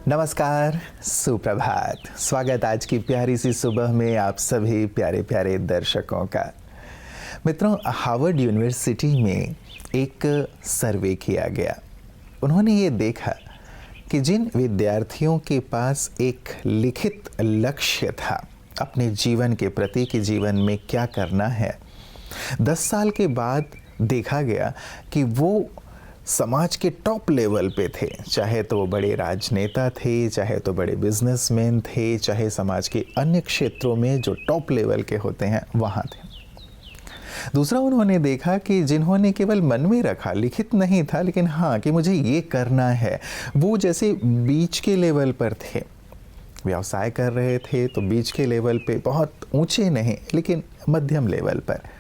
नमस्कार, सुप्रभात। स्वागत आज की प्यारी सी सुबह में आप सभी प्यारे प्यारे दर्शकों का। मित्रों, हार्वर्ड यूनिवर्सिटी में एक सर्वे किया गया। उन्होंने ये देखा कि जिन विद्यार्थियों के पास एक लिखित लक्ष्य था अपने जीवन के प्रति कि जीवन में क्या करना है, 10 साल के बाद देखा गया कि वो समाज के टॉप लेवल पे थे। चाहे तो वो बड़े राजनेता थे, चाहे तो बड़े बिजनेसमैन थे, चाहे समाज के अन्य क्षेत्रों में जो टॉप लेवल के होते हैं वहाँ थे। दूसरा, उन्होंने देखा कि जिन्होंने केवल मन में रखा, लिखित नहीं था लेकिन हाँ कि मुझे ये करना है, वो जैसे बीच के लेवल पर थे। व्यवसाय कर रहे थे तो बीच के लेवल पे, बहुत ऊंचे नहीं लेकिन मध्यम लेवल पर।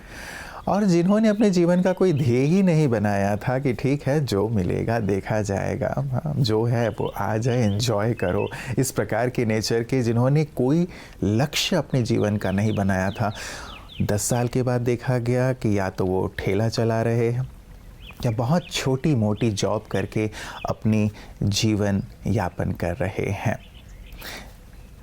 और जिन्होंने अपने जीवन का कोई ध्येय ही नहीं बनाया था कि ठीक है जो मिलेगा देखा जाएगा, जो है वो आ जाए, एंजॉय करो, इस प्रकार के नेचर के जिन्होंने कोई लक्ष्य अपने जीवन का नहीं बनाया था, 10 साल के बाद देखा गया कि या तो वो ठेला चला रहे हैं या बहुत छोटी मोटी जॉब करके अपनी जीवन यापन कर रहे हैं।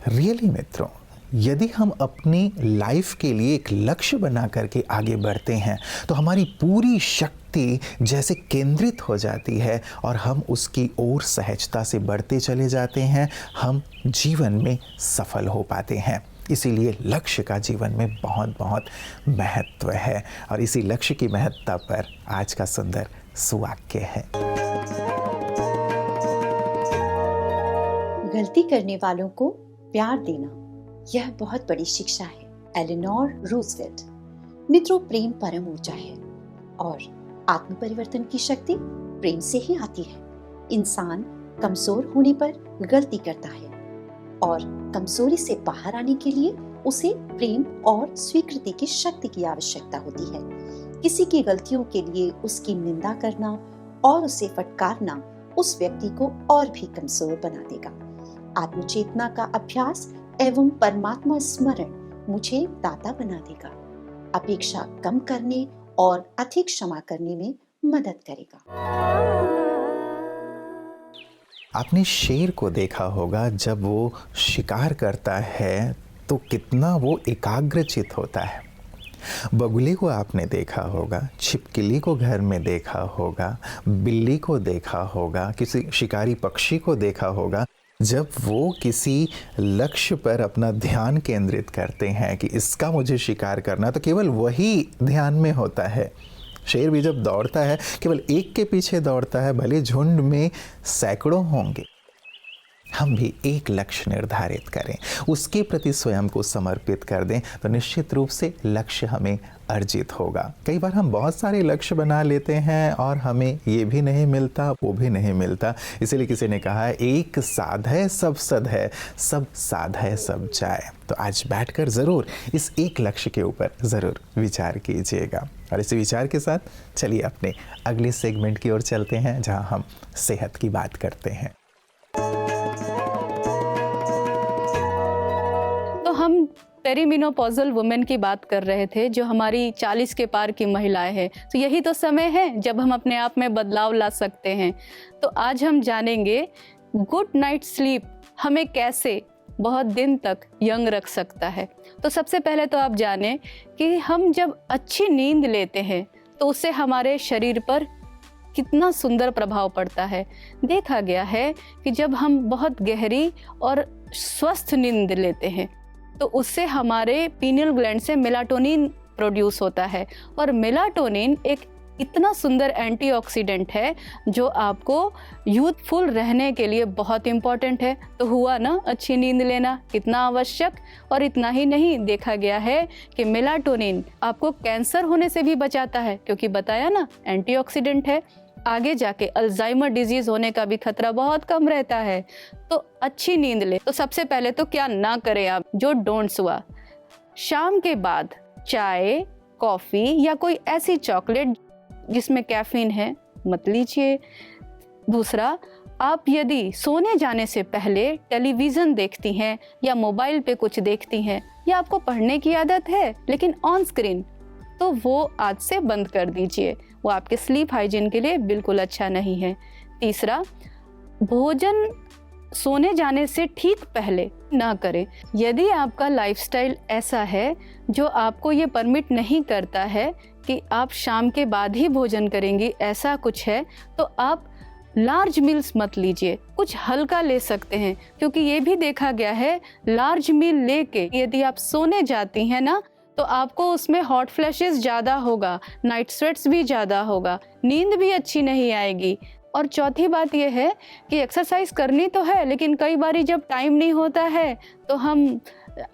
रियली मित्रों, यदि हम अपनी लाइफ के लिए एक लक्ष्य बना करके आगे बढ़ते हैं तो हमारी पूरी शक्ति जैसे केंद्रित हो जाती है और हम उसकी ओर सहजता से बढ़ते चले जाते हैं, हम जीवन में सफल हो पाते हैं। इसीलिए लक्ष्य का जीवन में बहुत बहुत महत्व है और इसी लक्ष्य की महत्ता पर आज का सुंदर सुवाक्य है। गलती करने वालों को प्यार देना, यह बहुत बड़ी शिक्षा है। Eleanor Roosevelt. मित्रों, प्रेम परम ऊर्जा है और आत्म परिवर्तन की शक्ति प्रेम से ही आती है। इंसान कमजोर होने पर गलती करता है और कमजोरी से बाहर आने के लिए उसे प्रेम और स्वीकृति की शक्ति की आवश्यकता होती है। किसी की गलतियों के लिए उसकी निंदा करना और उसे फटकारना उस व्यक्ति को और भी कमजोर बना देगा। आत्मचेतना का अभ्यास एवं परमात्मा स्मरण मुझे दाता बना देगा, अपेक्षा कम करने और अधिक क्षमा करने में मदद करेगा। आपने शेर को देखा होगा, जब वो शिकार करता है तो कितना वो एकाग्रचित होता है। बगुले को आपने देखा होगा, छिपकली को घर में देखा होगा, बिल्ली को देखा होगा, किसी शिकारी पक्षी को देखा होगा। जब वो किसी लक्ष्य पर अपना ध्यान केंद्रित करते हैं कि इसका मुझे शिकार करना, तो केवल वही ध्यान में होता है। शेर भी जब दौड़ता है केवल एक के पीछे दौड़ता है, भले झुंड में सैकड़ों होंगे। हम भी एक लक्ष्य निर्धारित करें, उसके प्रति स्वयं को समर्पित कर दें तो निश्चित रूप से लक्ष्य हमें अर्जित होगा। कई बार हम बहुत सारे लक्ष्य बना लेते हैं और हमें ये भी नहीं मिलता, वो भी नहीं मिलता। इसीलिए किसी ने कहा है, एक साध है सब सद है, सब साध है सब जाए। तो आज बैठकर ज़रूर इस एक लक्ष्य के ऊपर ज़रूर विचार कीजिएगा। और इसी विचार के साथ चलिए अपने अगले सेगमेंट की ओर चलते हैं, जहाँ हम सेहत की बात करते हैं। हम पेरीमेनोपॉजल वुमेन की बात कर रहे थे, जो हमारी 40 के पार की महिलाएं हैं। तो यही तो समय है जब हम अपने आप में बदलाव ला सकते हैं। तो आज हम जानेंगे गुड नाइट स्लीप हमें कैसे बहुत दिन तक यंग रख सकता है। तो सबसे पहले तो आप जानें कि हम जब अच्छी नींद लेते हैं तो उससे हमारे शरीर पर कितना सुंदर प्रभाव पड़ता है। देखा गया है कि जब हम बहुत गहरी और स्वस्थ नींद लेते हैं तो उससे हमारे पीनियल ग्लैंड से मेलाटोनिन प्रोड्यूस होता है, और मेलाटोनिन एक इतना सुंदर एंटीऑक्सीडेंट है जो आपको यूथफुल रहने के लिए बहुत इम्पॉर्टेंट है। तो हुआ ना अच्छी नींद लेना कितना आवश्यक। और इतना ही नहीं, देखा गया है कि मेलाटोनिन आपको कैंसर होने से भी बचाता है, क्योंकि बताया ना एंटीऑक्सीडेंट है। आगे जाके अल्जाइमर डिजीज होने का भी खतरा बहुत कम रहता है। तो अच्छी नींद ले। तो सबसे पहले तो क्या ना करें आप, जो डोंट्स हुआ, शाम के बाद चाय, कॉफ़ी या कोई ऐसी चॉकलेट जिसमें कैफीन है मत लीजिए। दूसरा, आप यदि सोने जाने से पहले टेलीविज़न देखती हैं या मोबाइल पे कुछ देखती हैं या आपको पढ़ने की आदत है लेकिन ऑन स्क्रीन, तो वो आज से बंद कर दीजिए। वो आपके स्लीप हाइजीन के लिए बिल्कुल अच्छा नहीं है। तीसरा, भोजन सोने जाने से ठीक पहले ना करें। यदि आपका लाइफस्टाइल ऐसा है जो आपको ये परमिट नहीं करता है कि आप शाम के बाद ही भोजन करेंगी, ऐसा कुछ है, तो आप लार्ज मील्स मत लीजिए, कुछ हल्का ले सकते हैं। क्योंकि ये भी देखा गया है, लार्ज मील लेके यदि आप सोने जाती हैं ना, तो आपको उसमें हॉट फ्लैशेस ज़्यादा होगा, नाइट स्वेट्स भी ज़्यादा होगा, नींद भी अच्छी नहीं आएगी। और चौथी बात यह है कि एक्सरसाइज करनी तो है, लेकिन कई बारी जब टाइम नहीं होता है तो हम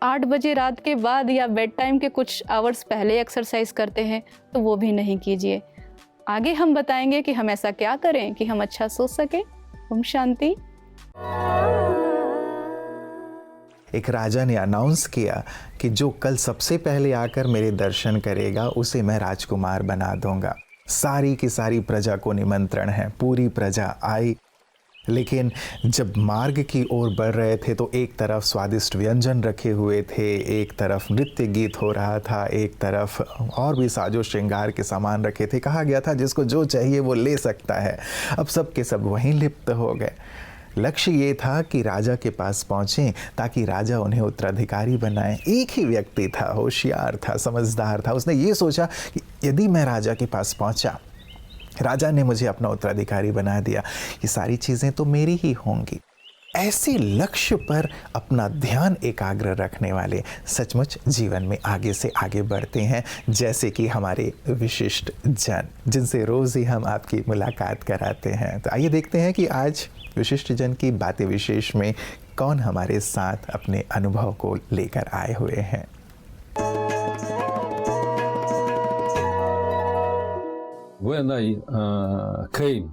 8 बजे रात के बाद या बेड टाइम के कुछ आवर्स पहले एक्सरसाइज करते हैं, तो वो भी नहीं कीजिए। आगे हम बताएंगे कि हम ऐसा क्या करें कि हम अच्छा सो सकें। ओम शांति। एक राजा ने अनाउंस किया कि जो कल सबसे पहले आकर मेरे दर्शन करेगा उसे मैं राजकुमार बना दूंगा। सारी की सारी प्रजा को निमंत्रण है, पूरी प्रजा आई। लेकिन जब मार्ग की ओर बढ़ रहे थे तो एक तरफ स्वादिष्ट व्यंजन रखे हुए थे, एक तरफ नृत्य गीत हो रहा था, एक तरफ और भी साजो श्रृंगार के सामान रखे थे। कहा गया था जिसको जो चाहिए वो ले सकता है। अब सब के सब वहीं लिप्त हो गए। लक्ष्य ये था कि राजा के पास पहुँचें ताकि राजा उन्हें उत्तराधिकारी बनाए। एक ही व्यक्ति था, होशियार था, समझदार था। उसने ये सोचा कि यदि मैं राजा के पास पहुँचा, राजा ने मुझे अपना उत्तराधिकारी बना दिया, ये सारी चीज़ें तो मेरी ही होंगी। ऐसे लक्ष्य पर अपना ध्यान एकाग्र रखने वाले सचमुच जीवन में आगे से आगे बढ़ते हैं, जैसे कि हमारे विशिष्ट जन, जिनसे रोज़ ही हम आपकी मुलाकात कराते हैं। तो आइए देखते हैं कि आज विशिष्ट जन की बातें विशेष में कौन हमारे साथ अपने अनुभव को लेकर आए हुए हैं। When I came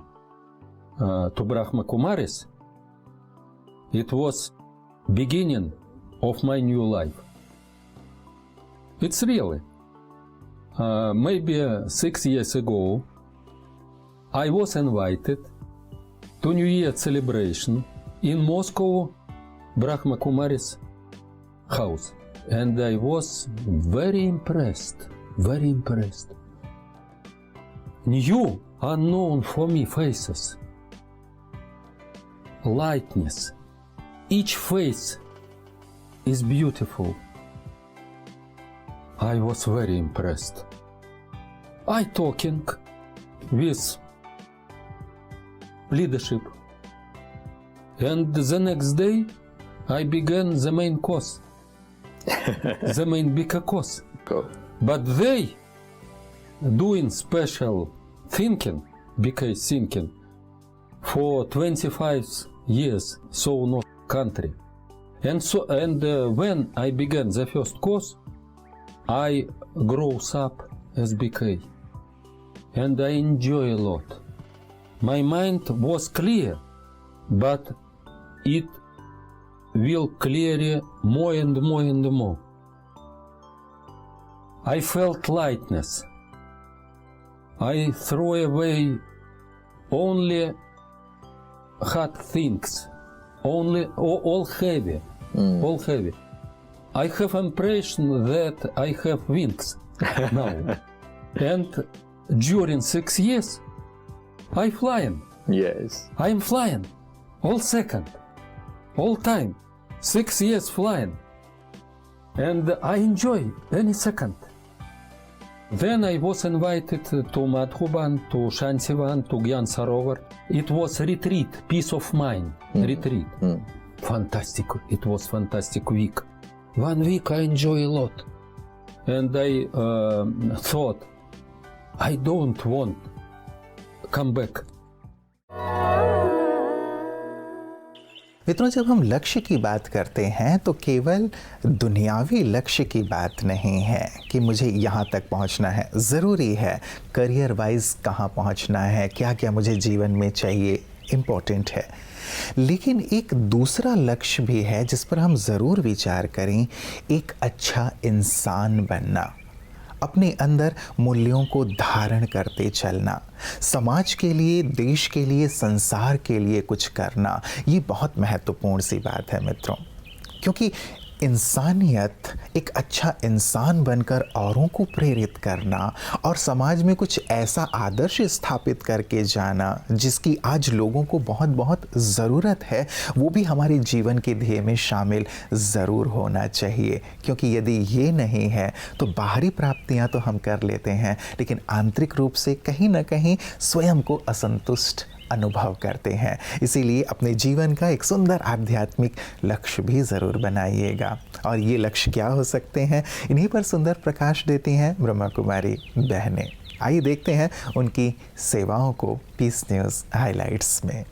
to Brahma Kumaris, it was beginning of my new life. It's really maybe 6 years ago, I was invited to New Year celebration in Moscow, Brahma Kumaris house, and I was very impressed, very impressed. New, unknown for me faces, lightness. Each face is beautiful. I was very impressed. I talking with leadership, and the next day I began the main course, the main bigger course. But they doing special thinking, because thinking for 25 years, so not country. And so, when I began the first course, I grows up as BK, and I enjoy a lot. My mind was clear, but it will clear more and more and more. I felt lightness. I throw away only hard things, only all heavy, all heavy. I have impression that I have wings now, and during 6 years, I flying. Yes. I am flying, all second, all time, 6 years flying, and I enjoy any second. Then I was invited to Madhuban, to Shantivan, to Gyan Sarovar. It was retreat, peace of mind, retreat. Fantastic, it was fantastic week. 1 week I enjoy a lot. And I thought, I don't want come back. मित्रों, जब हम लक्ष्य की बात करते हैं तो केवल दुनियावी लक्ष्य की बात नहीं है कि मुझे यहाँ तक पहुँचना है। ज़रूरी है करियर वाइज कहाँ पहुँचना है, क्या क्या मुझे जीवन में चाहिए, इम्पोर्टेंट है। लेकिन एक दूसरा लक्ष्य भी है जिस पर हम ज़रूर विचार करें, एक अच्छा इंसान बनना, अपने अंदर मूल्यों को धारण करते चलना, समाज के लिए, देश के लिए, संसार के लिए कुछ करना। ये बहुत महत्वपूर्ण सी बात है मित्रों, क्योंकि इंसानियत, एक अच्छा इंसान बनकर औरों को प्रेरित करना और समाज में कुछ ऐसा आदर्श स्थापित करके जाना जिसकी आज लोगों को बहुत बहुत ज़रूरत है, वो भी हमारे जीवन के ध्येय में शामिल ज़रूर होना चाहिए। क्योंकि यदि ये नहीं है तो बाहरी प्राप्तियां तो हम कर लेते हैं, लेकिन आंतरिक रूप से कहीं ना कहीं स्वयं को असंतुष्ट अनुभव करते हैं। इसीलिए अपने जीवन का एक सुंदर आध्यात्मिक लक्ष्य भी ज़रूर बनाइएगा। और ये लक्ष्य क्या हो सकते हैं, इन्हीं पर सुंदर प्रकाश देती हैं ब्रह्मा कुमारी बहनें। आइए देखते हैं उनकी सेवाओं को पीस न्यूज़ हाइलाइट्स में।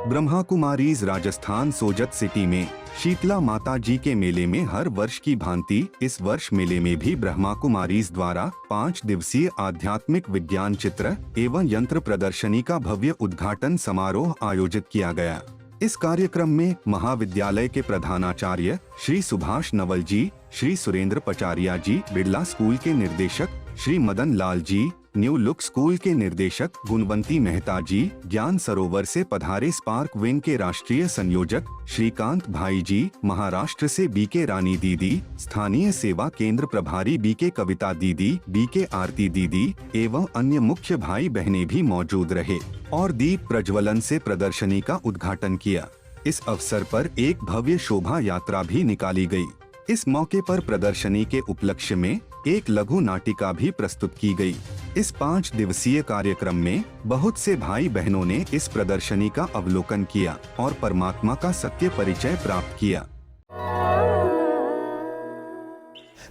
ब्रह्मा कुमारीज राजस्थान सोजत सिटी में शीतला माता जी के मेले में हर वर्ष की भांति इस वर्ष मेले में भी ब्रह्मा कुमारीज द्वारा 5 दिवसीय आध्यात्मिक विज्ञान चित्र एवं यंत्र प्रदर्शनी का भव्य उद्घाटन समारोह आयोजित किया गया। इस कार्यक्रम में महाविद्यालय के प्रधानाचार्य श्री सुभाष नवल जी, श्री सुरेंद्र पचारिया जी, बिरला स्कूल के निर्देशक Shri Madan Lal ji, new look school के निर्देशक गुणवंती मेहता जी, ज्ञान सरोवर से पधारे स्पार्क विंग के राष्ट्रीय संयोजक श्रीकांत भाई जी, महाराष्ट्र से बीके रानी दीदी, स्थानीय सेवा केंद्र प्रभारी बीके कविता दीदी, बीके आरती दीदी एवं अन्य मुख्य भाई बहनें भी मौजूद रहे और दीप प्रज्वलन से प्रदर्शनी का उद्घाटन किया। इस अवसर पर एक भव्य शोभा यात्रा भी निकाली गई। इस मौके पर प्रदर्शनी के उपलक्ष्य में एक लघु नाटिका भी प्रस्तुत की गई। इस 5 दिवसीय कार्यक्रम में बहुत से भाई बहनों ने इस प्रदर्शनी का अवलोकन किया और परमात्मा का सत्य परिचय प्राप्त किया।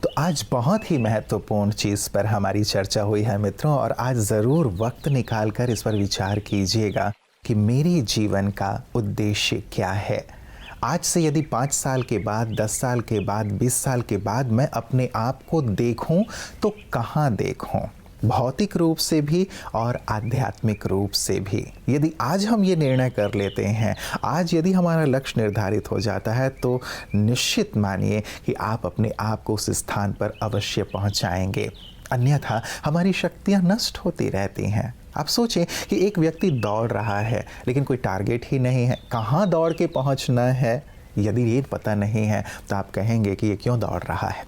तो आज बहुत ही महत्वपूर्ण चीज़ पर हमारी चर्चा हुई है मित्रों, और आज ज़रूर वक्त निकालकर इस पर विचार कीजिएगा कि मेरे जीवन का उद्देश्य क्या है। आज से यदि 5 साल के बाद, 10 साल के बाद, 20 साल के बाद मैं अपने आप को देखूं तो कहाँ देखूं, भौतिक रूप से भी और आध्यात्मिक रूप से भी। यदि आज हम ये निर्णय कर लेते हैं, आज यदि हमारा लक्ष्य निर्धारित हो जाता है, तो निश्चित मानिए कि आप अपने आप को उस स्थान पर अवश्य पहुंचाएंगे। अन्यथा हमारी शक्तियां नष्ट होती रहती हैं। आप सोचें कि एक व्यक्ति दौड़ रहा है लेकिन कोई टारगेट ही नहीं है, कहाँ दौड़ के पहुंचना है यदि ये पता नहीं है तो आप कहेंगे कि ये क्यों दौड़ रहा है।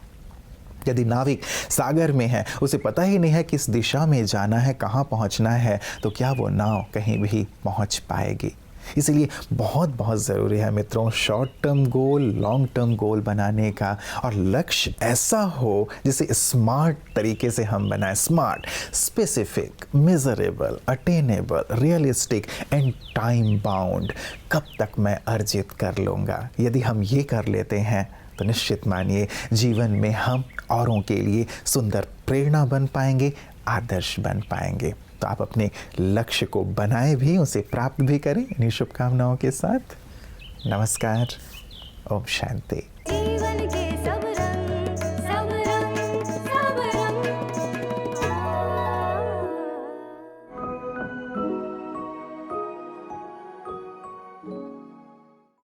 यदि नाविक सागर में है, उसे पता ही नहीं है किस दिशा में जाना है, कहाँ पहुंचना है, तो क्या वो नाव कहीं भी पहुंच पाएगी। इसीलिए बहुत बहुत ज़रूरी है मित्रों short term goal, long term goal बनाने का, और लक्ष्य ऐसा हो जिसे स्मार्ट तरीके से हम बनाएं। Smart, specific, measurable, attainable, realistic and time bound. कब तक मैं अर्जित कर लूँगा, यदि हम ये कर लेते हैं तो निश्चित मानिए जीवन में हम औरों के लिए सुंदर प्रेरणा बन पाएंगे, आदर्श बन पाएंगे। तो आप अपने लक्ष्य को बनाएं भी, उसे प्राप्त भी करें। इन्हीं शुभकामनाओं के साथ नमस्कार, ओम शांति।